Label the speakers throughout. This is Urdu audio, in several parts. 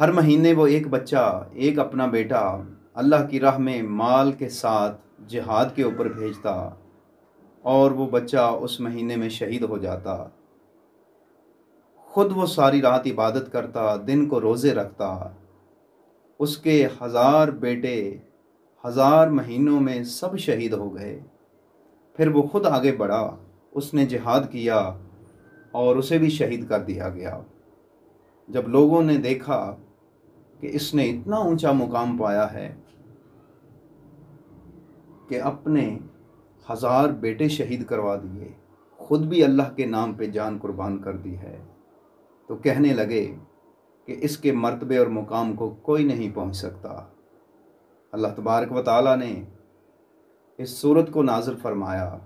Speaker 1: ہر مہینے وہ ایک بچہ، ایک اپنا بیٹا اللہ کی راہ میں مال کے ساتھ جہاد کے اوپر بھیجتا، اور وہ بچہ اس مہینے میں شہید ہو جاتا۔ خود وہ ساری رات عبادت کرتا، دن کو روزے رکھتا۔ اس کے 1000 بیٹے 1000 مہینوں میں سب شہید ہو گئے۔ پھر وہ خود آگے بڑھا، اس نے جہاد کیا اور اسے بھی شہید کر دیا گیا۔ جب لوگوں نے دیکھا کہ اس نے اتنا اونچا مقام پایا ہے کہ اپنے 1000 بیٹے شہید کروا دیے، خود بھی اللہ کے نام پہ جان قربان کر دی ہے، تو کہنے لگے کہ اس کے مرتبے اور مقام کو کوئی نہیں پہنچ سکتا۔ اللہ تبارک و تعالیٰ نے اس صورت کو نازل فرمایا،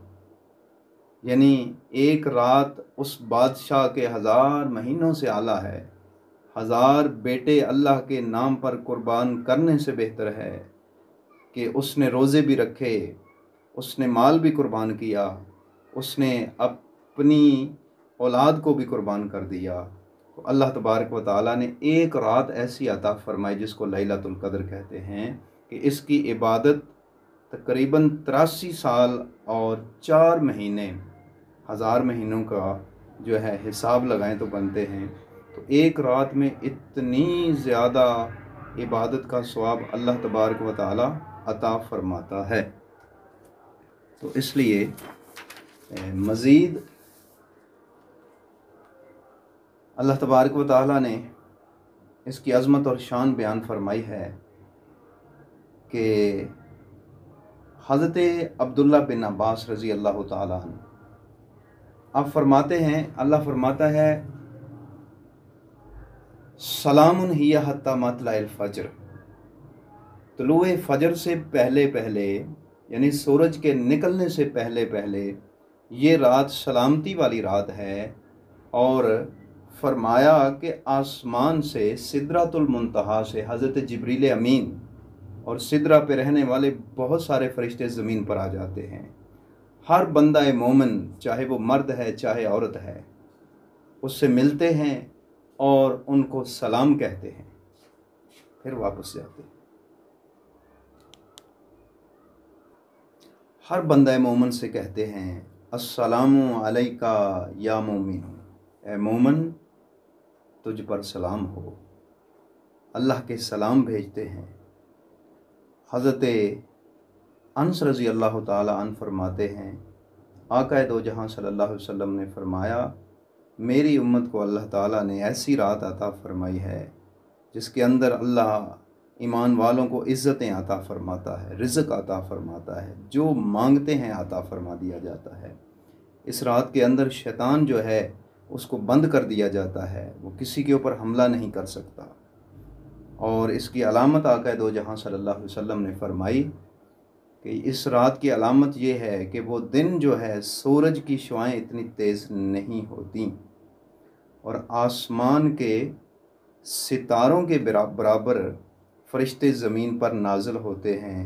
Speaker 1: یعنی ایک رات اس بادشاہ کے 1000 مہینوں سے اعلیٰ ہے۔ 1000 بیٹے اللہ کے نام پر قربان کرنے سے بہتر ہے کہ اس نے روزے بھی رکھے، اس نے مال بھی قربان کیا، اس نے اپنی اولاد کو بھی قربان کر دیا۔ تو اللہ تبارک و تعالیٰ نے ایک رات ایسی عطا فرمائی جس کو لیلۃ القدر کہتے ہیں، کہ اس کی عبادت تقریباً 83 سال اور 4 مہینے، 1000 مہینوں کا جو ہے حساب لگائیں تو بنتے ہیں۔ تو ایک رات میں اتنی زیادہ عبادت کا ثواب اللہ تبارک و تعالیٰ عطا فرماتا ہے۔ تو اس لیے مزید اللہ تبارک و تعالیٰ نے اس کی عظمت اور شان بیان فرمائی ہے کہ حضرت عبداللہ بن عباس رضی اللہ تعالیٰ عنہ آپ فرماتے ہیں، اللہ فرماتا ہے سلام ہی حتی مطلع الفجر، طلوع فجر سے پہلے پہلے، یعنی سورج کے نکلنے سے پہلے پہلے یہ رات سلامتی والی رات ہے۔ اور فرمایا کہ آسمان سے سدرۃ المنتہا سے حضرت جبریل امین اور سدرہ پہ رہنے والے بہت سارے فرشتے زمین پر آ جاتے ہیں۔ ہر بندہ مومن، چاہے وہ مرد ہے چاہے عورت ہے، اس سے ملتے ہیں اور ان کو سلام کہتے ہیں، پھر واپس جاتے ہیں۔ ہر بندہ مومن سے کہتے ہیں السلام علیکہ یا مومن، اے مومن تجھ پر سلام ہو، اللہ کے سلام بھیجتے ہیں۔ حضرت انس رضی اللہ تعالیٰ عنہ فرماتے ہیں آقا دو جہاں صلی اللہ علیہ وسلم نے فرمایا میری امت کو اللہ تعالیٰ نے ایسی رات عطا فرمائی ہے جس کے اندر اللہ ایمان والوں کو عزتیں عطا فرماتا ہے، رزق عطا فرماتا ہے، جو مانگتے ہیں عطا فرما دیا جاتا ہے۔ اس رات کے اندر شیطان جو ہے اس کو بند کر دیا جاتا ہے، وہ کسی کے اوپر حملہ نہیں کر سکتا۔ اور اس کی علامت آقا دو جہاں صلی اللہ علیہ وسلم نے فرمائی کہ اس رات کی علامت یہ ہے کہ وہ دن جو ہے سورج کی شعاعیں اتنی تیز نہیں ہوتیں، اور آسمان کے ستاروں کے برابر فرشتے زمین پر نازل ہوتے ہیں۔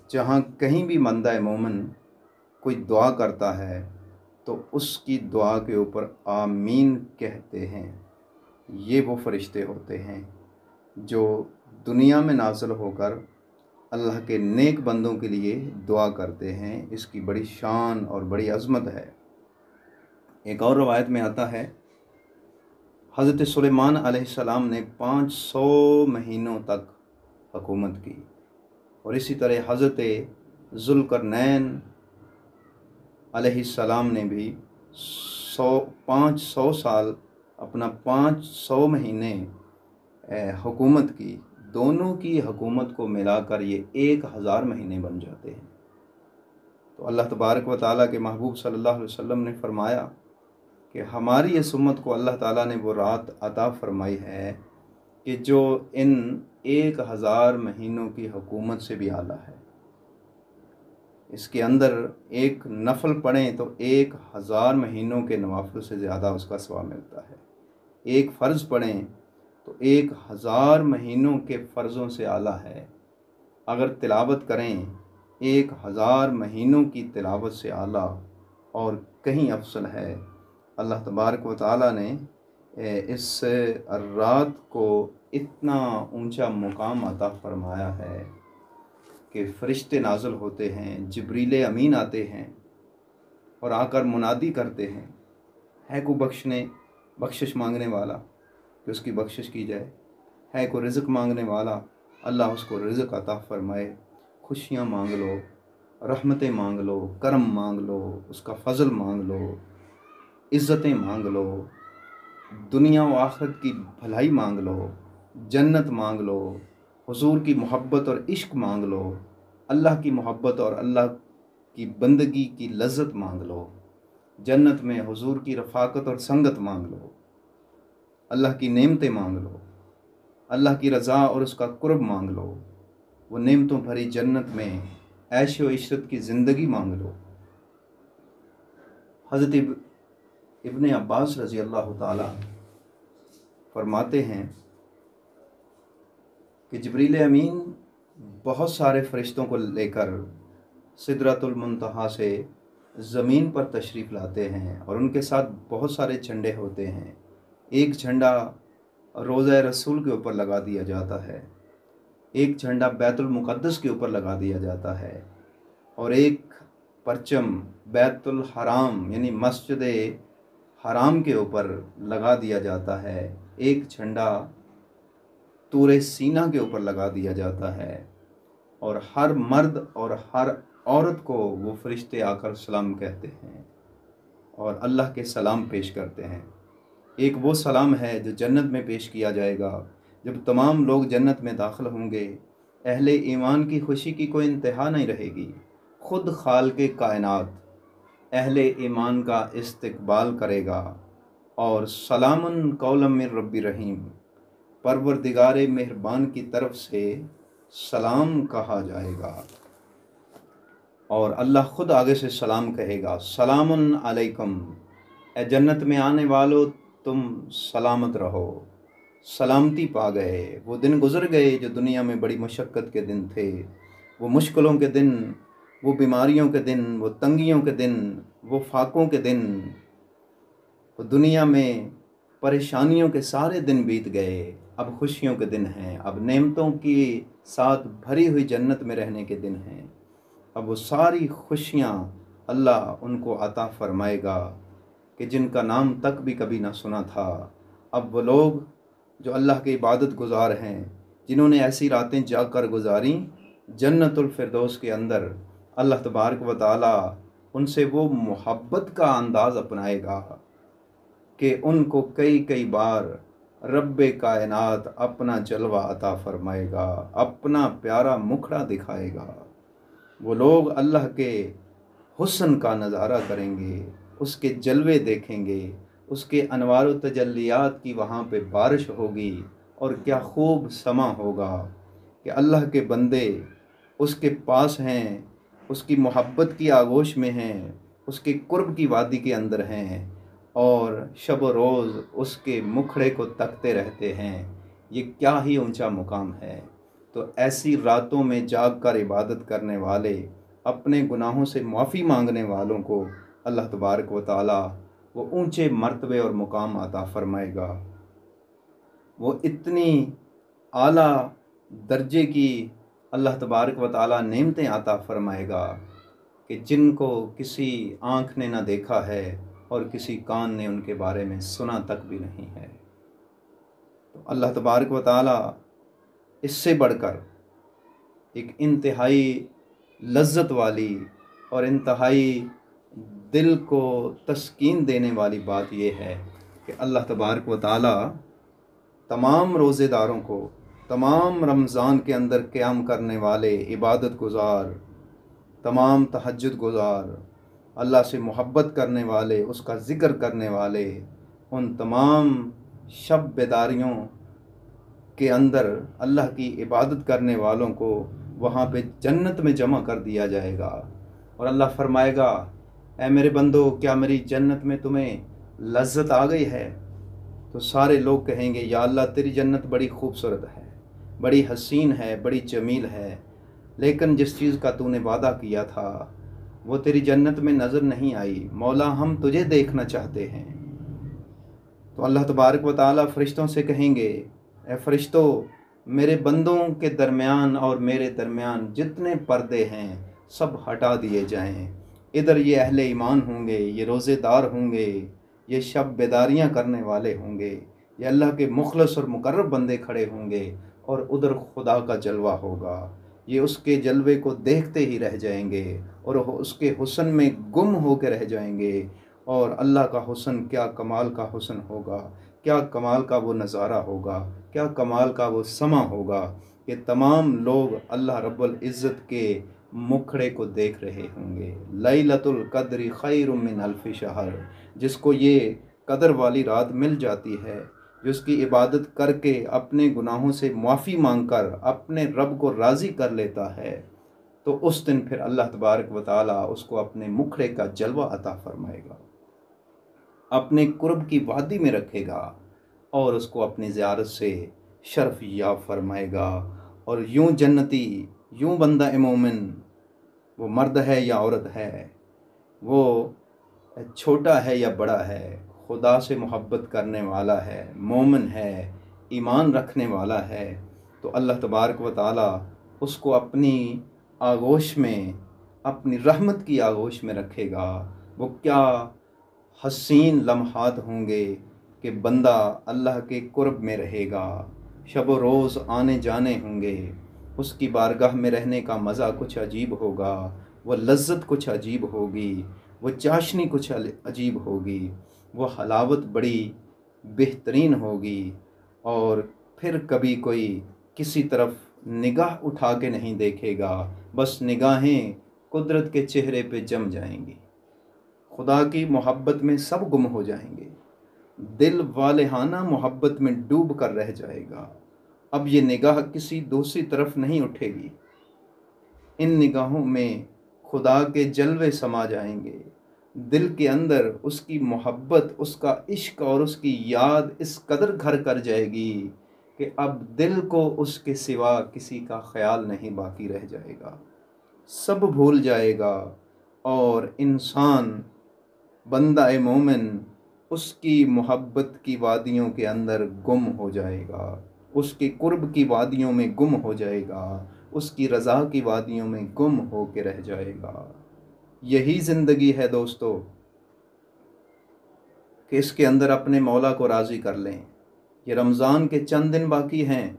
Speaker 1: جہاں کہیں بھی بندہ مومن کوئی دعا کرتا ہے تو اس کی دعا کے اوپر آمین کہتے ہیں۔ یہ وہ فرشتے ہوتے ہیں جو دنیا میں نازل ہو کر اللہ کے نیک بندوں کے لیے دعا کرتے ہیں۔ اس کی بڑی شان اور بڑی عظمت ہے۔ ایک اور روایت میں آتا ہے حضرت سلیمان علیہ السلام نے 500 مہینوں تک حکومت کی، اور اسی طرح حضرت ذوالقرنین علیہ السلام نے بھی 500 سال اپنا 500 مہینے حکومت کی۔ دونوں کی حکومت کو ملا کر یہ 1000 مہینے بن جاتے ہیں۔ تو اللہ تبارک و تعالیٰ کے محبوب صلی اللہ علیہ وسلم نے فرمایا کہ ہماری اس امت کو اللہ تعالیٰ نے وہ رات عطا فرمائی ہے کہ جو ان 1000 مہینوں کی حکومت سے بھی اعلیٰ ہے۔ اس کے اندر ایک نفل پڑھیں تو 1000 مہینوں کے نوافل سے زیادہ اس کا ثواب ملتا ہے۔ ایک فرض پڑھیں تو 1000 مہینوں کے فرضوں سے اعلیٰ ہے۔ اگر تلاوت کریں 1000 مہینوں کی تلاوت سے اعلیٰ اور کہیں افضل ہے۔ اللہ تبارک و تعالیٰ نے اس رات کو اتنا اونچا مقام عطا فرمایا ہے کہ فرشتے نازل ہوتے ہیں، جبریل امین آتے ہیں اور آ کر منادی کرتے ہیں، ہے کو بخشش مانگنے والا کہ اس کی بخشش کی جائے، ہے کو رزق مانگنے والا اللہ اس کو رزق عطا فرمائے، خوشیاں مانگ لو، رحمتیں مانگ لو، کرم مانگ لو، اس کا فضل مانگ لو، عزتیں مانگ لو، دنیا و آخرت کی بھلائی مانگ لو، جنت مانگ لو، حضور کی محبت اور عشق مانگ لو، اللہ کی محبت اور اللہ کی بندگی کی لذت مانگ لو، جنت میں حضور کی رفاقت اور سنگت مانگ لو، اللہ کی نعمتیں مانگ لو، اللہ کی رضا اور اس کا قرب مانگ لو، وہ نعمتوں بھری جنت میں عیش و عشرت کی زندگی مانگ لو۔ حضرت ابن عباس رضی اللہ تعالی فرماتے ہیں کہ جبریل امین بہت سارے فرشتوں کو لے کر سدرۃ المنتہا سے زمین پر تشریف لاتے ہیں اور ان کے ساتھ بہت سارے جھنڈے ہوتے ہیں۔ ایک جھنڈا روضہ رسول کے اوپر لگا دیا جاتا ہے، ایک جھنڈا بیت المقدس کے اوپر لگا دیا جاتا ہے، اور ایک پرچم بیت الحرام یعنی مسجد حرام کے اوپر لگا دیا جاتا ہے، ایک جھنڈا طور سینہ کے اوپر لگا دیا جاتا ہے، اور ہر مرد اور ہر عورت کو وہ فرشتے آ کر سلام کہتے ہیں اور اللہ کے سلام پیش کرتے ہیں۔ ایک وہ سلام ہے جو جنت میں پیش کیا جائے گا، جب تمام لوگ جنت میں داخل ہوں گے، اہل ایمان کی خوشی کی کوئی انتہا نہیں رہے گی، خود خالق کائنات اہل ایمان کا استقبال کرے گا اور سلام قولا من رب رحیم، پروردگار مہربان کی طرف سے سلام کہا جائے گا، اور اللہ خود آگے سے سلام کہے گا، سلام علیکم، اے جنت میں آنے والو تم سلامت رہو، سلامتی پا گئے۔ وہ دن گزر گئے جو دنیا میں بڑی مشقت کے دن تھے، وہ مشکلوں کے دن، وہ بیماریوں کے دن، وہ تنگیوں کے دن، وہ فاقوں کے دن، وہ دنیا میں پریشانیوں کے سارے دن بیت گئے، اب خوشیوں کے دن ہیں، اب نعمتوں کی ساتھ بھری ہوئی جنت میں رہنے کے دن ہیں، اب وہ ساری خوشیاں اللہ ان کو عطا فرمائے گا کہ جن کا نام تک بھی کبھی نہ سنا تھا۔ اب وہ لوگ جو اللہ کے عبادت گزار ہیں، جنہوں نے ایسی راتیں جاگ کر گزاریں، جنت الفردوس کے اندر اللہ تبارک و تعالی ان سے وہ محبت کا انداز اپنائے گا کہ ان کو کئی بار رب کائنات اپنا جلوہ عطا فرمائے گا، اپنا پیارا مکھڑا دکھائے گا۔ وہ لوگ اللہ کے حسن کا نظارہ کریں گے، اس کے جلوے دیکھیں گے، اس کے انوار و تجلیات کی وہاں پہ بارش ہوگی، اور کیا خوب سما ہوگا کہ اللہ کے بندے اس کے پاس ہیں، اس کی محبت کی آغوش میں ہیں، اس کے قرب کی وادی کے اندر ہیں، اور شب و روز اس کے مکھڑے کو تکتے رہتے ہیں۔ یہ کیا ہی اونچا مقام ہے۔ تو ایسی راتوں میں جاگ کر عبادت کرنے والے، اپنے گناہوں سے معافی مانگنے والوں کو اللہ تبارک و تعالی وہ اونچے مرتبے اور مقام عطا فرمائے گا۔ وہ اتنی اعلیٰ درجے کی اللہ تبارک و تعالی نعمتیں عطا فرمائے گا کہ جن کو کسی آنکھ نے نہ دیکھا ہے اور کسی کان نے ان کے بارے میں سنا تک بھی نہیں ہے۔ تو اللہ تبارک و تعالی اس سے بڑھ کر ایک انتہائی لذت والی اور انتہائی دل کو تسکین دینے والی بات یہ ہے کہ اللہ تبارک و تعالی تمام روزے داروں کو، تمام رمضان کے اندر قیام کرنے والے عبادت گزار، تمام تہجد گزار، اللہ سے محبت کرنے والے، اس کا ذکر کرنے والے، ان تمام شب بیداریوں کے اندر اللہ کی عبادت کرنے والوں کو وہاں پہ جنت میں جمع کر دیا جائے گا، اور اللہ فرمائے گا، اے میرے بندو، کیا میری جنت میں تمہیں لذت آ گئی ہے؟ تو سارے لوگ کہیں گے، یا اللہ تیری جنت بڑی خوبصورت ہے، بڑی حسین ہے، بڑی جمیل ہے، لیکن جس چیز کا تو نے وعدہ کیا تھا وہ تیری جنت میں نظر نہیں آئی، مولا ہم تجھے دیکھنا چاہتے ہیں۔ تو اللہ تبارک و تعالیٰ فرشتوں سے کہیں گے، اے فرشتوں، میرے بندوں کے درمیان اور میرے درمیان جتنے پردے ہیں سب ہٹا دیے جائیں۔ ادھر یہ اہل ایمان ہوں گے، یہ روزے دار ہوں گے، یہ شب بیداریاں کرنے والے ہوں گے، یہ اللہ کے مخلص اور مقرب بندے کھڑے ہوں گے، اور ادھر خدا کا جلوہ ہوگا۔ یہ اس کے جلوے کو دیکھتے ہی رہ جائیں گے اور اس کے حسن میں گم ہو کے رہ جائیں گے۔ اور اللہ کا حسن کیا کمال کا حسن ہوگا، کیا کمال کا وہ نظارہ ہوگا، کیا کمال کا وہ سما ہوگا کہ تمام لوگ اللہ رب العزت کے مکھڑے کو دیکھ رہے ہوں گے۔ لیلۃ القدر خیر من الف شہر، جس کو یہ قدر والی رات مل جاتی ہے، جو اس کی عبادت کر کے اپنے گناہوں سے معافی مانگ کر اپنے رب کو راضی کر لیتا ہے، تو اس دن پھر اللہ تبارک و تعالیٰ اس کو اپنے مکھڑے کا جلوہ عطا فرمائے گا، اپنے قرب کی وادی میں رکھے گا اور اس کو اپنی زیارت سے شرف یاب فرمائے گا۔ اور یوں جنتی، یوں بندہ مومن، وہ مرد ہے یا عورت ہے، وہ چھوٹا ہے یا بڑا ہے، خدا سے محبت کرنے والا ہے، مومن ہے، ایمان رکھنے والا ہے، تو اللہ تبارک و تعالیٰ اس کو اپنی آغوش میں، اپنی رحمت کی آغوش میں رکھے گا۔ وہ کیا حسین لمحات ہوں گے کہ بندہ اللہ کے قرب میں رہے گا، شب و روز آنے جانے ہوں گے، اس کی بارگاہ میں رہنے کا مزہ کچھ عجیب ہوگا، وہ لذت کچھ عجیب ہوگی، وہ چاشنی کچھ عجیب ہوگی، وہ حلاوت بڑی بہترین ہوگی، اور پھر کبھی کوئی کسی طرف نگاہ اٹھا کے نہیں دیکھے گا، بس نگاہیں قدرت کے چہرے پہ جم جائیں گی، خدا کی محبت میں سب گم ہو جائیں گے، دل والہانہ محبت میں ڈوب کر رہ جائے گا۔ اب یہ نگاہ کسی دوسری طرف نہیں اٹھے گی، ان نگاہوں میں خدا کے جلوے سما جائیں گے، دل کے اندر اس کی محبت، اس کا عشق اور اس کی یاد اس قدر گھر کر جائے گی کہ اب دل کو اس کے سوا کسی کا خیال نہیں باقی رہ جائے گا، سب بھول جائے گا، اور انسان، بندہ مومن، اس کی محبت کی وادیوں کے اندر گم ہو جائے گا، اس کے قرب کی وادیوں میں گم ہو جائے گا، اس کی رضا کی وادیوں میں گم ہو کے رہ جائے گا۔ یہی زندگی ہے دوستو کہ اس کے اندر اپنے مولا کو راضی کر لیں۔ یہ رمضان کے چند دن باقی ہیں،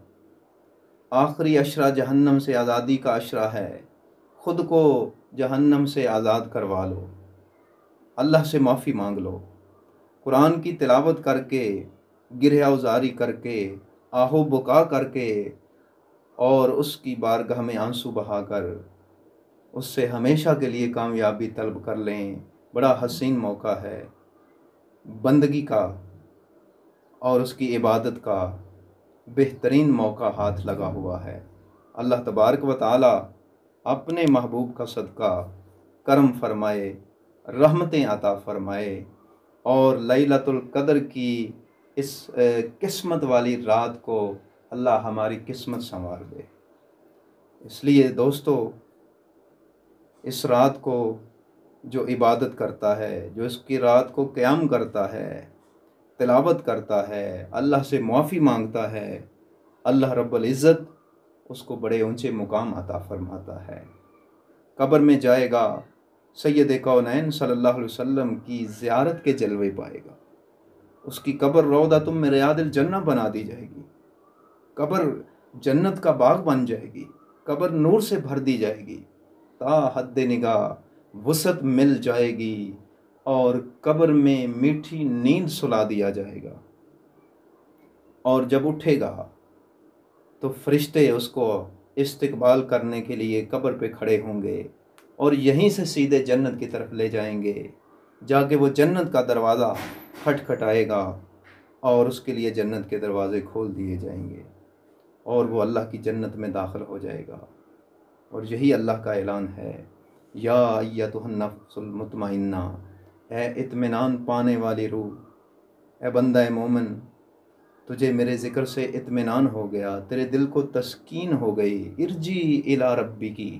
Speaker 1: آخری عشرہ جہنم سے آزادی کا عشرہ ہے، خود کو جہنم سے آزاد کروا لو، اللہ سے معافی مانگ لو، قرآن کی تلاوت کر کے، گریہ ازاری کر کے، آہ و بکا کر کے، اور اس کی بارگاہ میں آنسو بہا کر اس سے ہمیشہ کے لیے کامیابی طلب کر لیں۔ بڑا حسین موقع ہے بندگی کا اور اس کی عبادت کا، بہترین موقع ہاتھ لگا ہوا ہے۔ اللہ تبارک و تعالی اپنے محبوب کا صدقہ کرم فرمائے، رحمتیں عطا فرمائے، اور لیلۃ القدر کی اس قسمت والی رات کو اللہ ہماری قسمت سنوار دے۔ اس لیے دوستو، اس رات کو جو عبادت کرتا ہے، جو اس کی رات کو قیام کرتا ہے، تلاوت کرتا ہے، اللہ سے معافی مانگتا ہے، اللہ رب العزت اس کو بڑے اونچے مقام عطا فرماتا ہے۔ قبر میں جائے گا، سید کونین صلی اللہ علیہ وسلم کی زیارت کے جلوے پائے گا، اس کی قبر روضۃ من ریاض الجنہ بنا دی جائے گی، قبر جنت کا باغ بن جائے گی، قبر نور سے بھر دی جائے گی، تا حد نگاہ وسعت مل جائے گی، اور قبر میں میٹھی نیند سلا دیا جائے گا، اور جب اٹھے گا تو فرشتے اس کو استقبال کرنے کے لیے قبر پہ کھڑے ہوں گے، اور یہیں سے سیدھے جنت کی طرف لے جائیں گے، جا کے وہ جنت کا دروازہ کھٹکھٹائے گا، اور اس کے لیے جنت کے دروازے کھول دیے جائیں گے، اور وہ اللہ کی جنت میں داخل ہو جائے گا۔ اور یہی اللہ کا اعلان ہے، یا ایتھا النفس المطمئنہ، اے اطمینان پانے والی روح، اے بندہ مومن، تجھے میرے ذکر سے اطمینان ہو گیا، تیرے دل کو تسکین ہو گئی، ارجی الی ربی کی،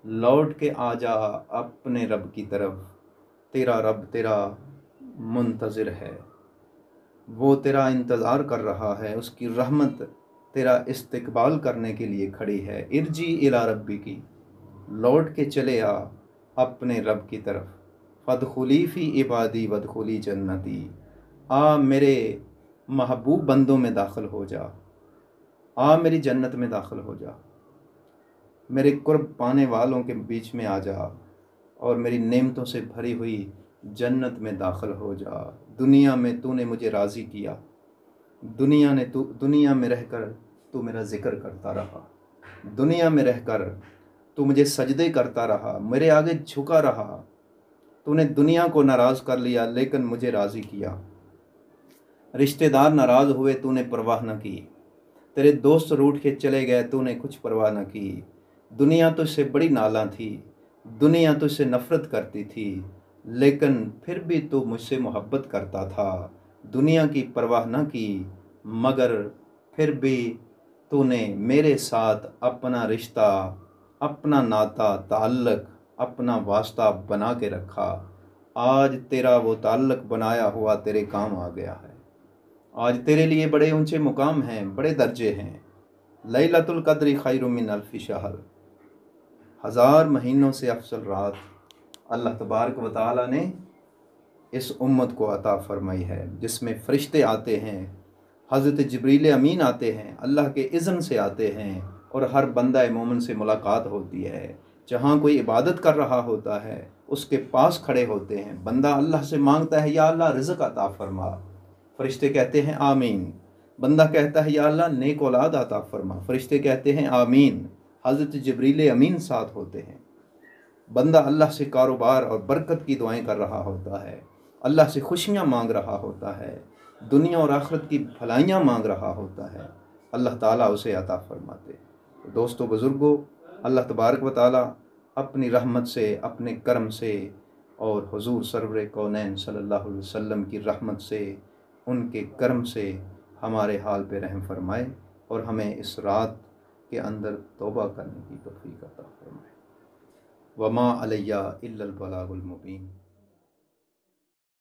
Speaker 1: لوٹ کے آ جا اپنے رب کی طرف، تیرا رب تیرا منتظر ہے۔ وہ تیرا انتظار کر رہا ہے، اس کی رحمت تیرا استقبال کرنے کے لیے کھڑی ہے۔ ارجی الی ربی کی، لوٹ کے چلے آ اپنے رب کی طرف۔ فادخلی فی عبادی وادخلی جنتی، آ میرے محبوب بندوں میں داخل ہو جا، آ میری جنت میں داخل ہو جا، میرے قرب پانے والوں کے بیچ میں آ جا اور میری نعمتوں سے بھری ہوئی جنت میں داخل ہو جا۔ دنیا میں تو نے مجھے راضی کیا، دنیا میں رہ کر تو میرا ذکر کرتا رہا، دنیا میں رہ کر تو مجھے سجدے کرتا رہا، میرے آگے جھکا رہا۔ تو نے دنیا کو ناراض کر لیا لیکن مجھے راضی کیا۔ رشتہ دار ناراض ہوئے تو نے پرواہ نہ کی، تیرے دوست روٹھ کے چلے گئے تو نے کچھ پرواہ نہ کی۔ دنیا تجھ سے بڑی نالاں تھی، دنیا تجھ سے نفرت کرتی تھی، لیکن پھر بھی تو مجھ سے محبت کرتا تھا۔ دنیا کی پرواہ نہ کی، مگر پھر بھی تو نے میرے ساتھ اپنا رشتہ، اپنا ناتا، تعلق، اپنا واسطہ بنا کے رکھا۔ آج تیرا وہ تعلق بنایا ہوا تیرے کام آ گیا ہے۔ آج تیرے لیے بڑے اونچے مقام ہیں، بڑے درجے ہیں۔ لیلۃ القدر خیر من الف شہر، 1000 مہینوں سے افضل رات اللہ تبارک و تعالیٰ نے اس امت کو عطا فرمائی ہے، جس میں فرشتے آتے ہیں، حضرت جبریل امین آتے ہیں، اللہ کے اذن سے آتے ہیں، اور ہر بندہ مومن سے ملاقات ہوتی ہے۔ جہاں کوئی عبادت کر رہا ہوتا ہے اس کے پاس کھڑے ہوتے ہیں، بندہ اللہ سے مانگتا ہے یا اللہ رزق عطا فرما، فرشتے کہتے ہیں آمین۔ بندہ کہتا ہے یا اللہ نیک اولاد عطا فرما، فرشتے کہتے ہیں آمین۔ حضرت جبریل امین ساتھ ہوتے ہیں۔ بندہ اللہ سے کاروبار اور برکت کی دعائیں کر رہا ہوتا ہے، اللہ سے خوشیاں مانگ رہا ہوتا ہے، دنیا اور آخرت کی بھلائیاں مانگ رہا ہوتا ہے، اللہ تعالیٰ اسے عطا فرماتے ہیں۔ تو دوستو بزرگو، اللہ تبارک و تعالیٰ اپنی رحمت سے، اپنے کرم سے اور حضور سرور کونین صلی اللہ علیہ وسلم کی رحمت سے، ان کے کرم سے ہمارے حال پہ رحم فرمائے اور ہمیں اس رات کے اندر توبہ کرنے کی توفیق عطا فرمائے۔ وما علیہ الا البلاغ المبین۔